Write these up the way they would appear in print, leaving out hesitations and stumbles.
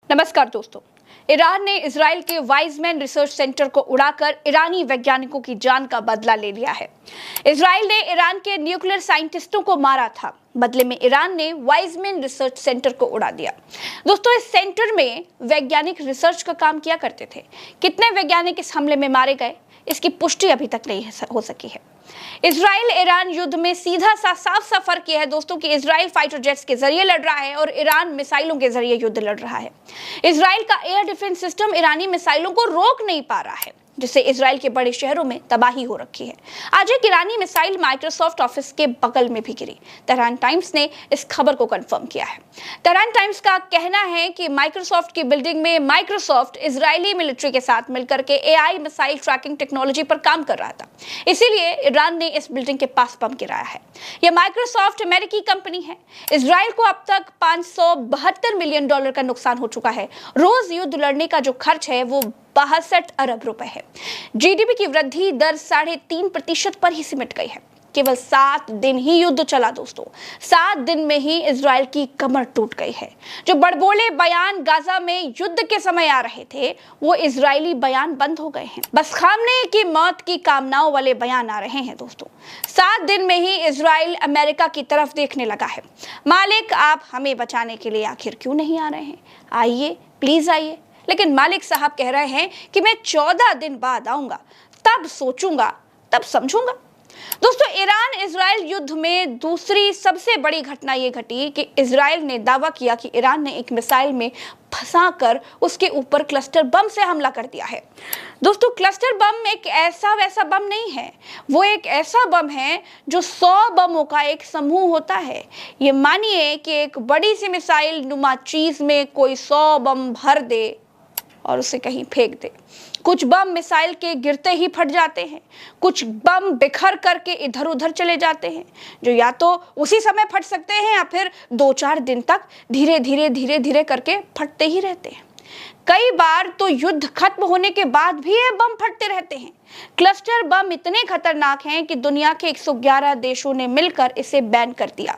नमस्कार दोस्तों। ईरान ने इजराइल के वाइजमैन रिसर्च सेंटर को उड़ाकर ईरानी वैज्ञानिकों की जान का बदला ले लिया है। इजराइल ने ईरान के न्यूक्लियर साइंटिस्टों को मारा था, बदले में ईरान ने वाइजमैन रिसर्च सेंटर को उड़ा दिया। दोस्तों, इस सेंटर में वैज्ञानिक रिसर्च का काम किया करते थे। कितने वैज्ञानिक इस हमले में मारे गए, इसकी पुष्टि अभी तक नहीं हो सकी है। इजराइल ईरान युद्ध में सीधा सा साफ सा फर्क यह है दोस्तों कि इजराइल फाइटर जेट्स के जरिए लड़ रहा है और ईरान मिसाइलों के जरिए युद्ध लड़ रहा है। इजराइल का एयर डिफेंस सिस्टम ईरानी मिसाइलों को रोक नहीं पा रहा है, जिससे इजराइल के बड़े शहरों में तबाही हो रखी है। आज एक ईरानी मिसाइल माइक्रोसॉफ्ट ऑफिस के बगल में भी गिरी। तेहरान टाइम्स ने इस खबर को कंफर्म किया है। तेहरान टाइम्स का कहना है कि माइक्रोसॉफ्ट की बिल्डिंग में माइक्रोसॉफ्ट इजरायली मिलिट्री के साथ मिलकर के एआई मिसाइल ट्रैकिंग टेक्नोलॉजी पर काम कर रहा था, इसीलिए ईरान ने इस बिल्डिंग के पास बम गिराया है। यह माइक्रोसॉफ्ट अमेरिकी कंपनी है। इजराइल को अब तक $572 मिलियन का नुकसान हो चुका है। रोज युद्ध लड़ने का जो खर्च है वो 62 अरब रुपए है। जीडीपी की वृद्धि दर 3.5% पर ही सिमट गई है। केवल 7 दिन ही युद्ध चला दोस्तों। 7 दिन में ही इजराइल की कमर टूट गई है। जो बड़बोले बयान गाजा में युद्ध के समय आ रहे थे, वो इजरायली बयान बंद हो गए हैं। बस खामने की मौत की कामनाओं वाले बयान आ रहे हैं दोस्तों। 7 दिन में ही इजराइल अमेरिका की तरफ देखने लगा है। मालिक, आप हमें बचाने के लिए आखिर क्यों नहीं आ रहे हैं? आइए, प्लीज आइए। लेकिन मालिक साहब कह रहे हैं कि मैं 14 दिन बाद आऊंगा, तब सोचूंगा, तब समझूंगा। दोस्तों, ईरान इजराइल युद्ध में दूसरी सबसे बड़ी घटना यह घटी कि इजराइल ने दावा किया कि ईरान ने एक मिसाइल में फंसाकर उसके ऊपर क्लस्टर बम से हमला कर दिया है। दोस्तों, क्लस्टर बम एक ऐसा वैसा बम नहीं है, वो एक ऐसा बम है जो 100 बमों का एक समूह होता है। ये मानिए कि एक बड़ी सी मिसाइल नुमा चीज में कोई 100 बम भर दे और उसे कहीं फेंक दे। कुछ बम मिसाइल के गिरते ही फट जाते हैं, कुछ बम बिखर करके इधर उधर चले जाते हैं, जो या तो उसी समय फट सकते हैं या फिर 2-4 दिन तक धीरे धीरे करके फटते ही रहते हैं। कई बार तो युद्ध खत्म होने के बाद भी ये बम फटते रहते हैं। क्लस्टर बम इतने खतरनाक हैं कि दुनिया के 111 देशों ने मिलकर इसे बैन कर दिया।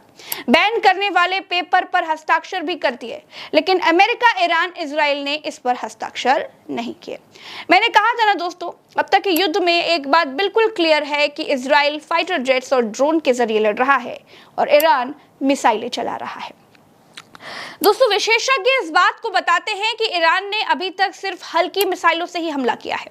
बैन करने वाले पेपर पर हस्ताक्षर भी कर दिए, लेकिन अमेरिका, ईरान, इजराइल ने इस पर हस्ताक्षर नहीं किए। मैंने कहा था ना दोस्तों, अब तक के युद्ध में एक बात बिल्कुल क्लियर है कि इजराइल फाइटर जेट्स और ड्रोन के जरिए लड़ रहा है और ईरान मिसाइलें चला रहा है। दोस्तों, विशेषज्ञ इस बात को बताते हैं कि ईरान ने अभी तक सिर्फ हल्की मिसाइलों से ही हमला किया है।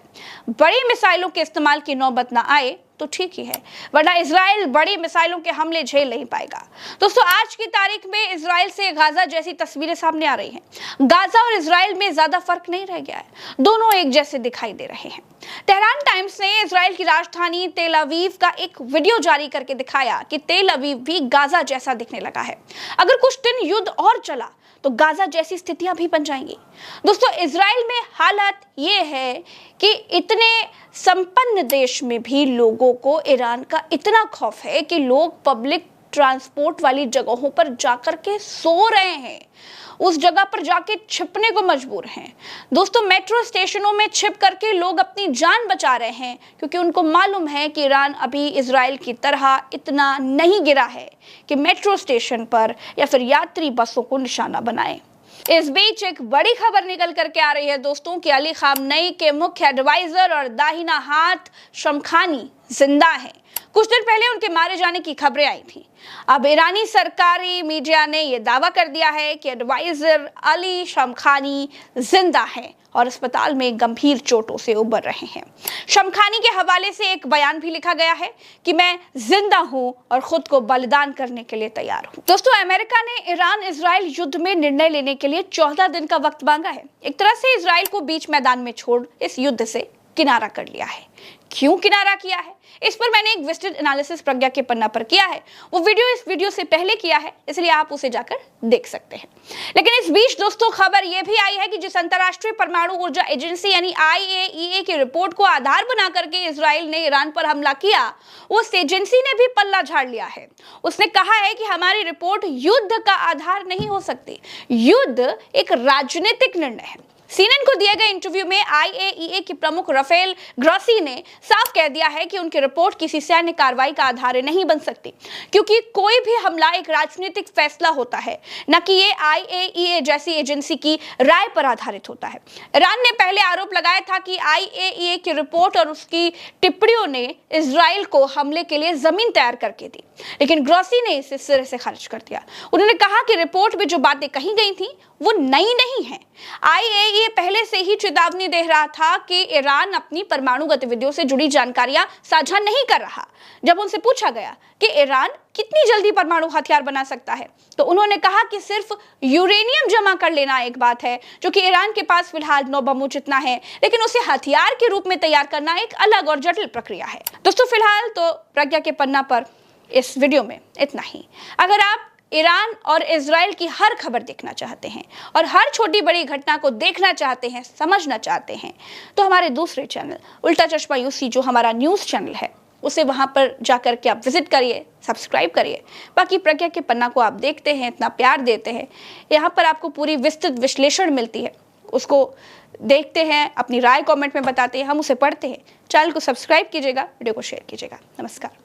बड़ी मिसाइलों के इस्तेमाल की नौबत ना आए तो ठीक ही है, वरना इजराइल बड़ी मिसाइलों के हमले झेल नहीं पाएगा। दोस्तों, आज की तारीख में इजराइल से गाजा जैसी तस्वीरें सामने आ रही हैं। गाजा और इजराइल में ज्यादा फर्क नहीं रह गया है, दोनों एक जैसे दिखाई दे रहे हैं। तेहरान टाइम्स ने इजराइल की राजधानी तेल अवीव का एक वीडियो जारी करके दिखाया कि तेल अवीव भी गाजा जैसा दिखने लगा है। अगर कुछ दिन युद्ध और चला तो गाजा जैसी स्थितियां भी बन जाएंगी। दोस्तों, इजराइल में हालत ये है कि इतने संपन्न देश में भी लोगों को ईरान का इतना खौफ है कि लोग पब्लिक ट्रांसपोर्ट वाली जगहों पर जाकर के सो रहे हैं, उस जगह पर जाके छिपने को मजबूर हैं। दोस्तों, मेट्रो स्टेशनों में छिप करके लोग अपनी जान बचा रहे हैं, क्योंकि उनको मालूम है कि ईरान अभी इजराइल की तरह इतना नहीं गिरा है कि मेट्रो स्टेशन पर या फिर यात्री बसों को निशाना बनाए। इस बीच एक बड़ी खबर निकल करके आ रही है दोस्तों कि अली खामनेई के मुख्य एडवाइजर और दाहिना हाथ शमखानी जिंदा हैं। कुछ दिन पहले उनके मारे जाने की खबरें आई थी। अब ईरानी सरकारी मीडिया ने यह दावा कर दिया है कि एडवाइजर अली शमखानी जिंदा हैं और अस्पताल में गंभीर चोटों से उबर रहे हैं। शमखानी के हवाले से एक बयान भी लिखा गया है कि मैं जिंदा हूं और खुद को बलिदान करने के लिए तैयार हूं। दोस्तों, अमेरिका ने ईरान इजराइल युद्ध में निर्णय लेने के लिए 14 दिन का वक्त मांगा है। एक तरह से इजराइल को बीच मैदान में छोड़ इस युद्ध से किनारा कर लिया है। क्यों किनारा किया है, इस पर मैंने एक विस्तृत एनालिसिस प्रज्ञा के पन्ना पर किया है। वो वीडियो इस वीडियो से पहले किया है, इसलिए आप उसे जाकर देख सकते हैं। लेकिन इस बीच दोस्तों, खबर यह भी आई है कि जिस अंतर्राष्ट्रीय परमाणु ऊर्जा एजेंसी यानी IAEA की रिपोर्ट को आधार बना करके इजराइल ने ईरान पर हमला किया, उस एजेंसी ने भी पल्ला झाड़ लिया है। उसने कहा है कि हमारी रिपोर्ट युद्ध का आधार नहीं हो सकती। युद्ध एक राजनीतिक निर्णय है। सीएनएन को दिए गए इंटरव्यू में आईएईए के प्रमुख राफेल ग्रॉसी ने साफ कह दिया है कि उनकी रिपोर्ट किसी सैन्य कार्रवाई का आधार नहीं बन सकती, क्योंकि कोई भी हमला एक राजनीतिक फैसला होता है, न कि ये आईएईए जैसी एजेंसी की राय पर आधारित होता है। ईरान ने पहले आरोप लगाया था कि आईएईए की रिपोर्ट और उसकी टिप्पणियों ने इजराइल को हमले के लिए जमीन तैयार करके दी, लेकिन ग्रॉसी ने इसे सिरे से खारिज कर दिया। उन्होंने कहा कि रिपोर्ट में जो बातें कही गई थी वो नई नहीं है। आईएईए पहले से ही चेतावनी दे रहा था कि ईरान अपनी परमाणु गतिविधियों से जुड़ी जानकारियां साझा नहीं कर रहा। जब उनसे पूछा गया कि ईरान कितनी जल्दी परमाणु हथियार बना सकता है, तो उन्होंने कहा कि सिर्फ यूरेनियम जमा कर लेना एक बात है, जो कि ईरान के पास फिलहाल 9 बमों जितना है, लेकिन उसे हथियार के रूप में तैयार करना एक अलग और जटिल प्रक्रिया है। दोस्तों, फिलहाल तो प्रज्ञा के पन्ना पर इस वीडियो में इतना ही। अगर आप ईरान और इजराइल की हर खबर देखना चाहते हैं और हर छोटी बड़ी घटना को देखना चाहते हैं, समझना चाहते हैं, तो हमारे दूसरे चैनल उल्टा चश्मा यूसी, जो हमारा न्यूज़ चैनल है, उसे वहां पर जाकर के आप विजिट करिए, सब्सक्राइब करिए। बाकी प्रज्ञा के पन्ना को आप देखते हैं, इतना प्यार देते हैं, यहाँ पर आपको पूरी विस्तृत विश्लेषण मिलती है, उसको देखते हैं, अपनी राय कमेंट में बताते हैं, हम उसे पढ़ते हैं। चैनल को सब्सक्राइब कीजिएगा, वीडियो को शेयर कीजिएगा। नमस्कार।